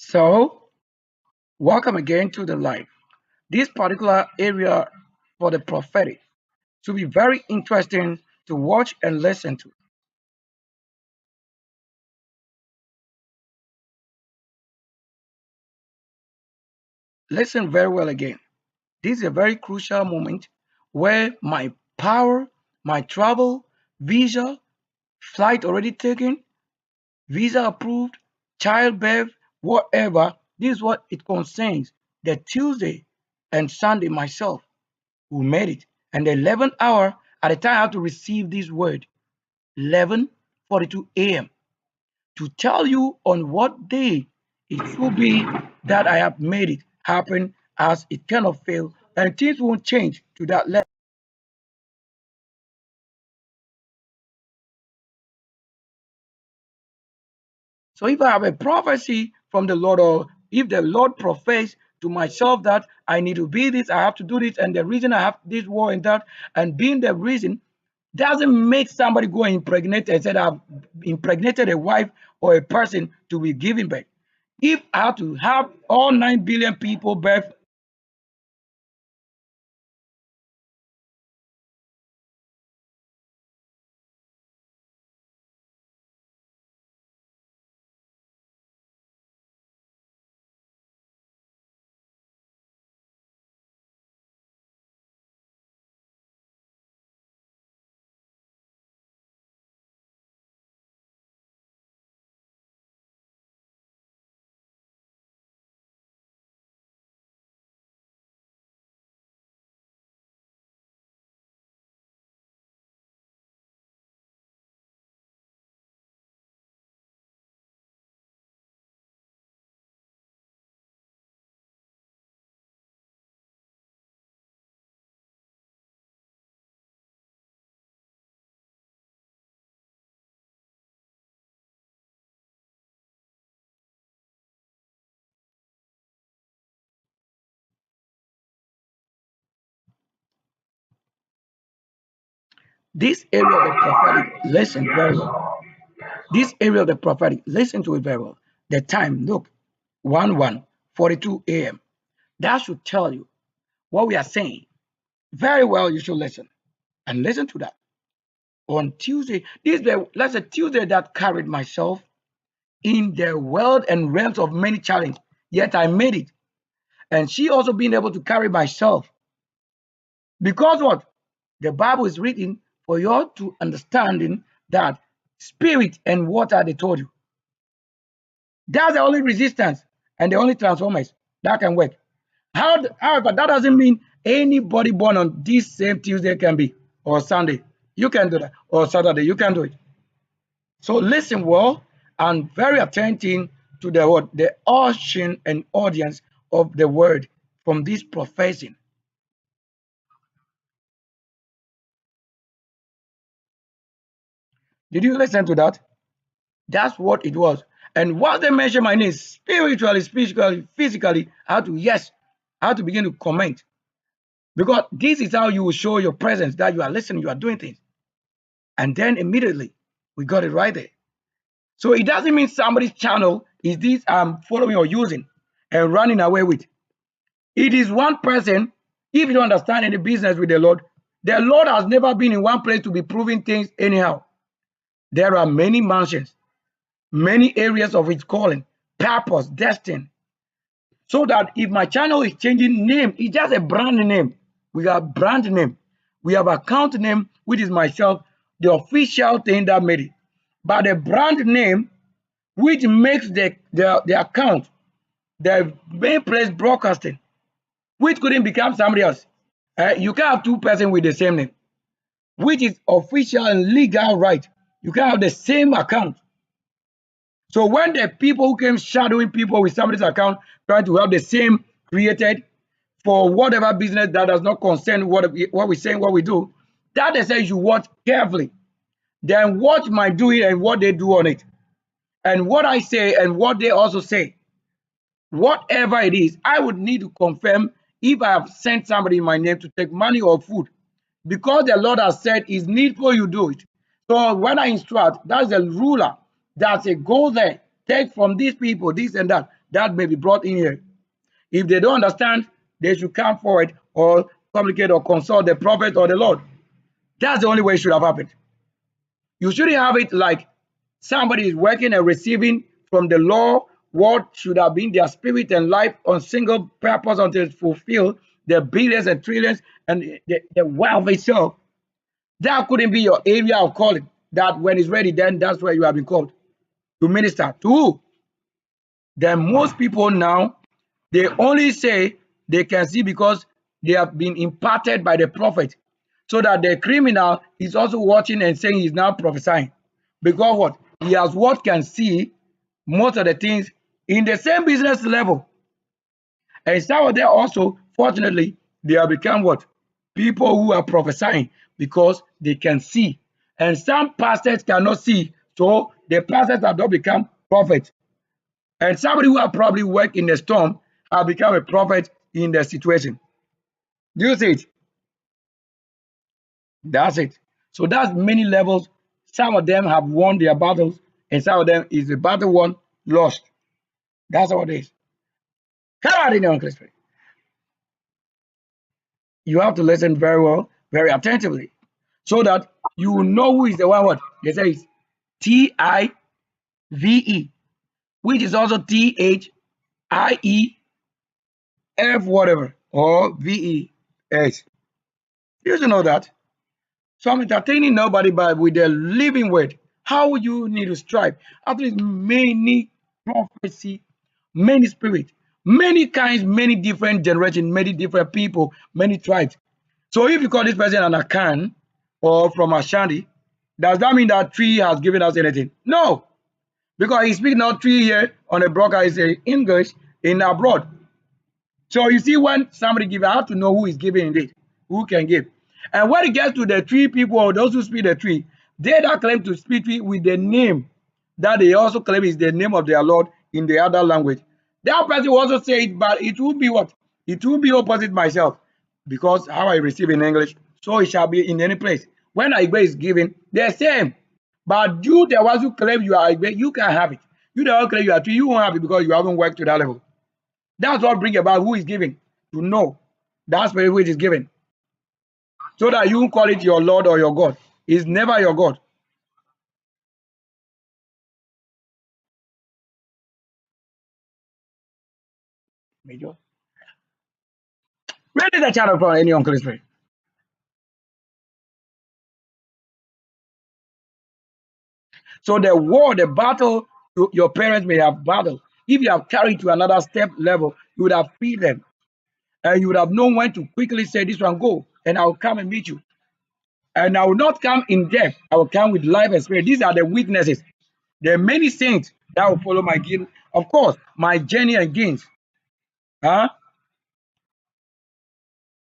So, welcome again to the life. This particular area for the prophetic should be very interesting to watch and listen to. Listen very well again. This is a very crucial moment where my power, my travel, visa, flight already taken, visa approved, childbirth, whatever, this is what it concerns. The Tuesday and Sunday myself who made it. And the 11th hour at the time I have to receive this word, 11:42 a.m. to tell you on what day it should be that I have made it happen as it cannot fail and things won't change to that level. So if I have a prophecy from the Lord, or if the Lord profess to myself that I need to be this, I have to do this, and the reason I have this war and that, and being the reason doesn't make somebody go and impregnate and said I've impregnated a wife or a person to be giving birth. If I have to have all 9 billion people birth, this area of the prophetic, listen very well. This area of the prophetic, listen to it very well. The time, look, 1:42 a.m. That should tell you what we are saying. Very well, you should listen and listen to that. On Tuesday, this is the let's say Tuesday that carried myself in the world and realms of many challenges. Yet I made it. And she also being able to carry myself. Because what? The Bible is written for you to understanding that spirit and water, they told you. That's the only resistance and the only transformers that can work. However, that doesn't mean anybody born on this same Tuesday can be, or Sunday. You can do that, or Saturday, you can do it. So listen well and very attentive to the word, the ocean and audience of the word from this profession. Did you listen to that? That's what it was. And once they mention my name, spiritually, spiritually, physically, I had to, yes, I had to begin to comment. Because this is how you will show your presence that you are listening, you are doing things. And then immediately we got it right there. So it doesn't mean somebody's channel is this I'm following or using and running away with. It is one person. If you don't understand any business with the Lord has never been in one place to be proving things anyhow. There are many mansions, many areas of his calling, purpose, destiny. So that if my channel is changing name, it's just a brand name. We have brand name. We have account name, which is myself, the official thing that made it. But the brand name, which makes the account, the main place broadcasting, which couldn't become somebody else. You can't have two persons with the same name, which is official and legal right. You can't have the same account. So when the people who came shadowing people with somebody's account, trying to have the same created for whatever business that does not concern what we say, what we do, that they say you watch carefully. Then watch my doing and what they do on it. And what I say and what they also say. Whatever it is, I would need to confirm if I have sent somebody in my name to take money or food. Because the Lord has said it's needful you do it. So when I instruct, that's the ruler that say, go there, take from these people, this and that. that may be brought in here. If they don't understand, they should come forward or communicate or consult the prophet or the Lord. That's the only way it should have happened. You shouldn't have it like somebody is working and receiving from the law what should have been their spirit and life on single purpose until it fulfill the billions and trillions and the wealth itself. That couldn't be your area of calling. That when it's ready, then that's where you have been called to minister. To who? Then most people now, they only say they can see because they have been imparted by the prophet. So that the criminal is also watching and saying he's now prophesying. Because what? He has what can see most of the things in the same business level. And some of them also, fortunately, they have become what? People who are prophesying because they can see. And some pastors cannot see. So the pastors have not become prophets. And somebody who have probably worked in the storm have become a prophet in the situation. Do you see it? That's it. So that's many levels. Some of them have won their battles, and some of them is the battle won, lost. That's how it is. Come on in your Spirit. You have to listen very well, very attentively, so that you will know who is the one what they say is TIVE, which is also THIEF whatever or VES. You should know that. So I'm entertaining nobody but with the living word. How you need to strive. After this many prophecy, many spirit, many kinds, many different generations, many different people, many tribes. So if you call this person an Akan or from Ashanti, does that mean that tree has given us anything? No, because he speaks not tree here on the broadcast, is English in abroad. So you see, when somebody gives, I have to know who is giving indeed, who can give. And when it gets to the tree people or those who speak the tree, they that claim to speak tree with the name that they also claim is the name of their Lord in the other language. That person will also say it, but it will be what? It will be opposite myself, because how I receive in English, so it shall be in any place. When Igbe is given, they're same. But you, the ones who claim you are Igbe, you can have it. You the one claim you are tree, you won't have it because you haven't worked to that level. That's what brings about who is giving, to know that spirit which is given. So that you call it your Lord or your God. It's never your God. Major. Where is the channel from any uncle spirit? So the war, the battle your parents may have battled. If you have carried to another step level, you would have freed them. And you would have known when to quickly say, this one, go, and I will come and meet you. And I will not come in death. I will come with life and spirit. These are the witnesses. There are many saints that will follow my gain. Of course, my journey and gains. Huh?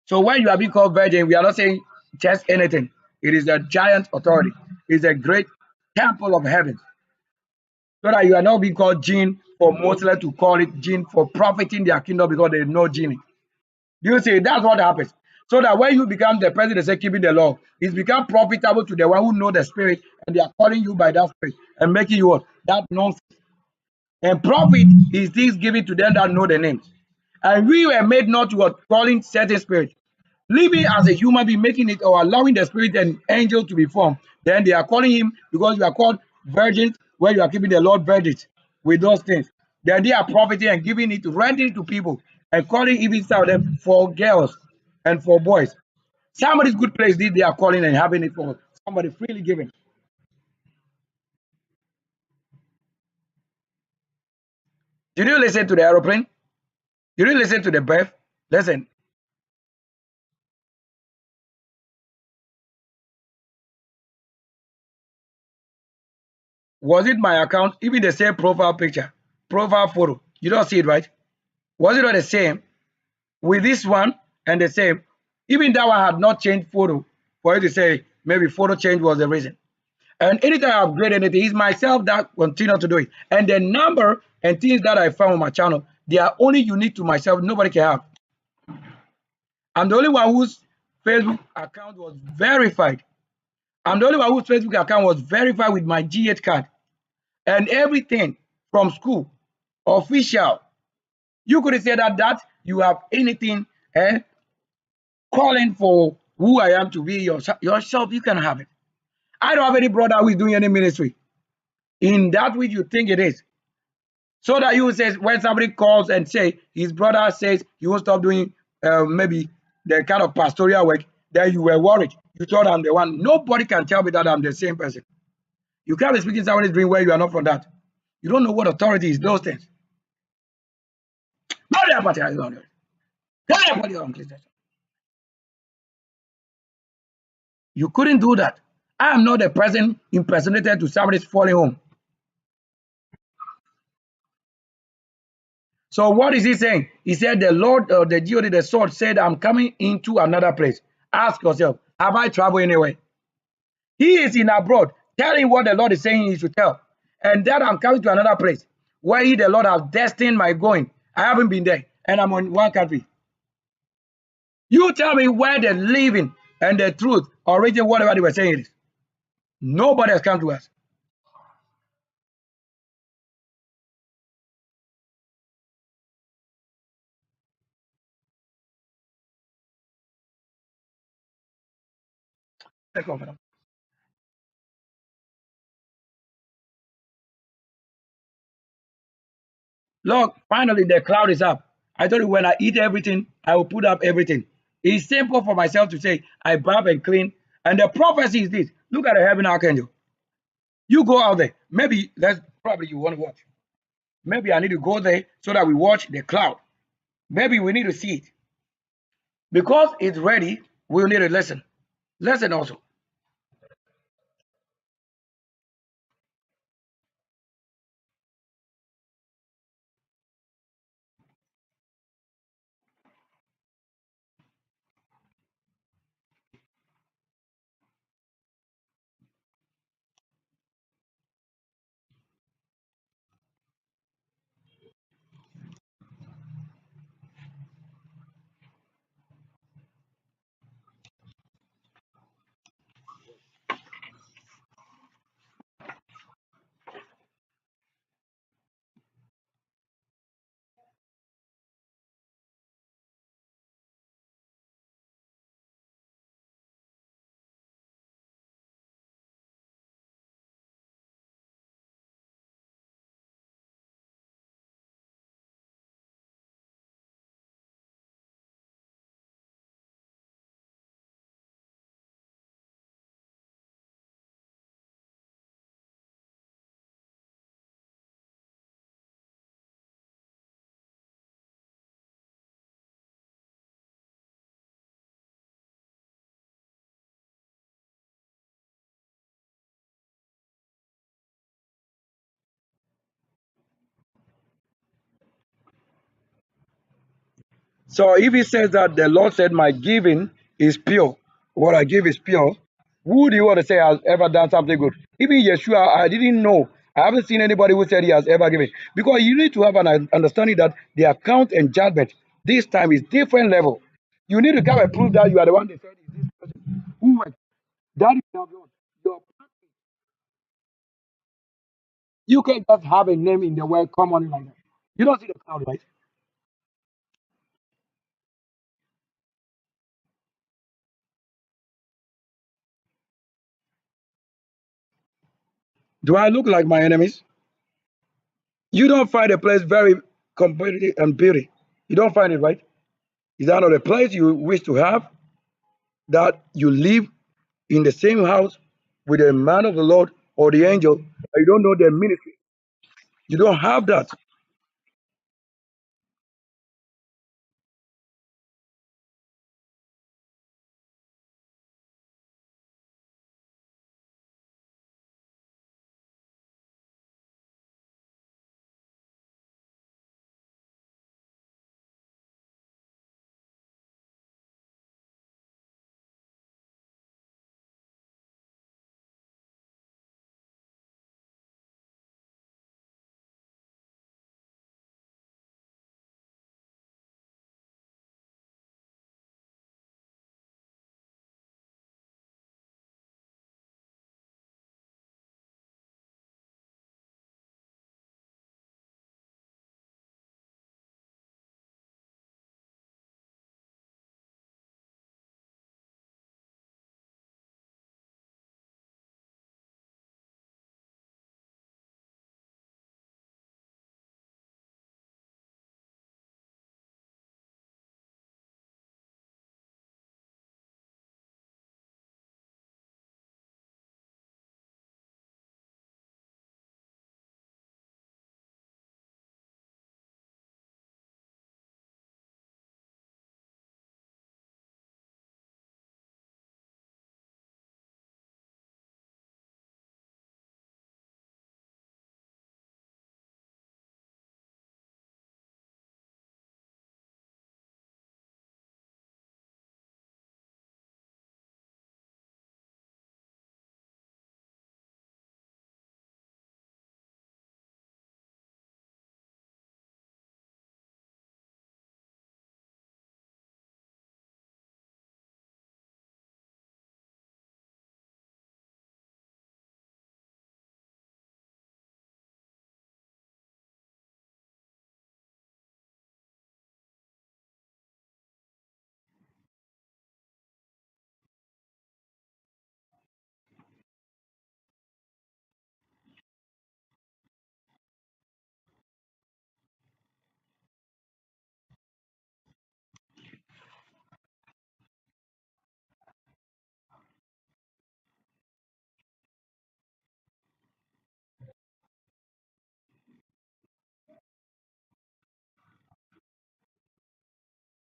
So when you are being called virgin, we are not saying just anything. It is a giant authority. It's a great temple of heaven. So that you are not being called jinn for Muslims to call it jinn for profiting their kingdom because they know jinn. Do you see? That's what happens. So that when you become the person that say keeping the law, it's become profitable to the one who know the spirit, and they are calling you by that spirit and making you what? That nonsense. And profit is this given to them that know the names. And we were made not to what? Calling certain spirit. Living as a human being, making it or allowing the spirit and angel to be formed. Then they are calling him because you are called virgins, where you are keeping the Lord virgins with those things. Then they are profiting and giving it, renting it to people, and calling even some of them for girls and for boys. Somebody's good place, they are calling and having it for somebody freely giving. Did you listen to the aeroplane? Did you listen to the birth? Listen. Was it my account? Even the same profile picture, profile photo. You don't see it, right? Was it not the same with this one and the same? Even that one had not changed photo for you to say maybe photo change was the reason. And anytime I upgrade anything, it's myself that continue to do it. And the number and things that I found on my channel, they are only unique to myself. Nobody can have. I'm the only one whose Facebook account was verified. I'm the only one whose Facebook account was verified with my G8 card. And everything from school, official, You could say that you have anything calling for who I am to be yourself, you can have it. I don't have any brother who is doing any ministry in that which you think it is. So that you say when somebody calls and say his brother says he won't stop doing maybe the kind of pastoral work, then you were worried. You thought I'm the one. Nobody can tell me that I'm the same person. You can't be speaking somebody's dream where you are not from that. You don't know what authority is, those things. You couldn't do that. I am not a person impersonated to somebody's falling home. So what is he saying? He said the Lord, the God, the sword said, I'm coming into another place. Ask yourself, have I traveled anywhere? He is in abroad, telling what the Lord is saying he should tell. And that I'm coming to another place where he, the Lord, has destined my going. I haven't been there, and I'm on one country. You tell me where the living and the truth, origin, whatever they were saying it is. Nobody has come to us. Look, finally the cloud is up. I told you when I eat everything, I will put up everything. It's simple for myself to say, I barb and clean. And the prophecy is this. Look at the heaven archangel. You go out there. Maybe that's probably you want to watch. Maybe I need to go there so that we watch the cloud. Maybe we need to see it. Because it's ready, we'll need to listen. Listen also. So if he says that the Lord said, my giving is pure, what I give is pure, who do you want to say has ever done something good? Even Yeshua, I didn't know. I haven't seen anybody who said he has ever given. Because you need to have an understanding that the account and judgment this time is different level. You need to come and prove that you are the one that said is this person who went. That is not your. You can't just have a name in the world common like that. You don't see the crowd, right? Do I look like my enemies? You don't find a place very competitive and beauty. You don't find it, right? Is that not a place you wish to have? That you live in the same house with a man of the Lord or the angel, but you don't know their ministry. You don't have that.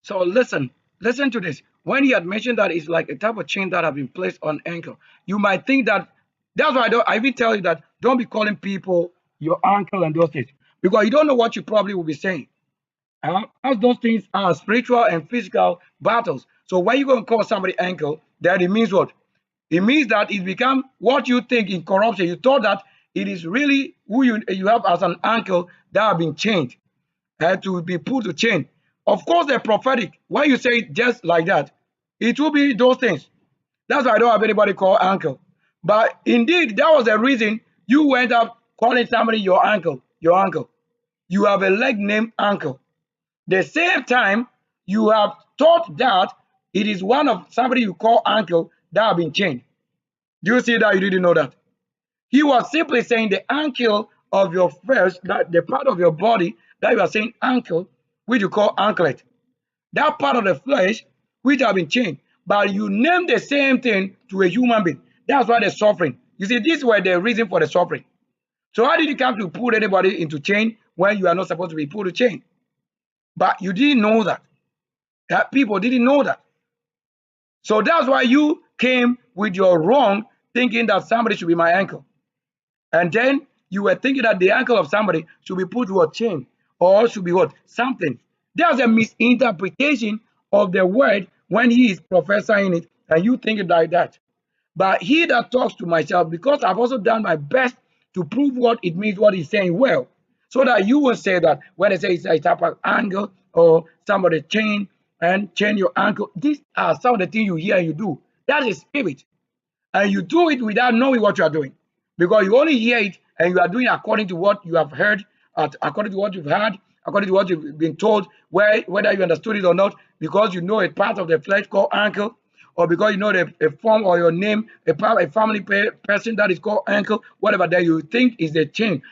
So listen to this. When he had mentioned that it's like a type of chain that have been placed on ankle, you might think that that's why I even tell you that don't be calling people your uncle and those things because you don't know what you probably will be saying. As those things are spiritual and physical battles. So when you go and call somebody ankle, then it means what? It means that it become what you think in corruption. You thought that it is really who you have as an uncle that have been changed to be put to chain. Of course, the prophetic, when you say it just like that, it will be those things. That's why I don't have anybody called uncle. But indeed, that was the reason you went up calling somebody your uncle, your uncle. You have a leg named uncle. The same time, you have thought that it is one of somebody you call uncle that have been changed. Do you see that? You didn't know that. He was simply saying the ankle of your flesh, that the part of your body that you are saying ankle, which you call anklet. That part of the flesh which have been changed. But you name the same thing to a human being. That's why they're suffering. You see, this were the reason for the suffering. So how did you come to put anybody into chain when you are not supposed to be put to chain? But you didn't know that. That people didn't know that. So that's why you came with your wrong thinking that somebody should be my ankle. And then you were thinking that the ankle of somebody should be put to a chain or should be what? Something. There's a misinterpretation of the word when he is prophesying it, and you think it like that. But he that talks to myself, because I've also done my best to prove what it means, what he's saying well, so that you will say that when they say it's a type of angle or somebody chain and chain your ankle, these are some of the things you hear and you do. That is spirit. And you do it without knowing what you are doing because you only hear it and you are doing according to what you have heard, according to what you've heard, according to what you've been told, whether you understood it or not, because you know a part of the flesh called ankle, or because you know a form or your name, a family person that is called ankle, whatever that you think is the chain.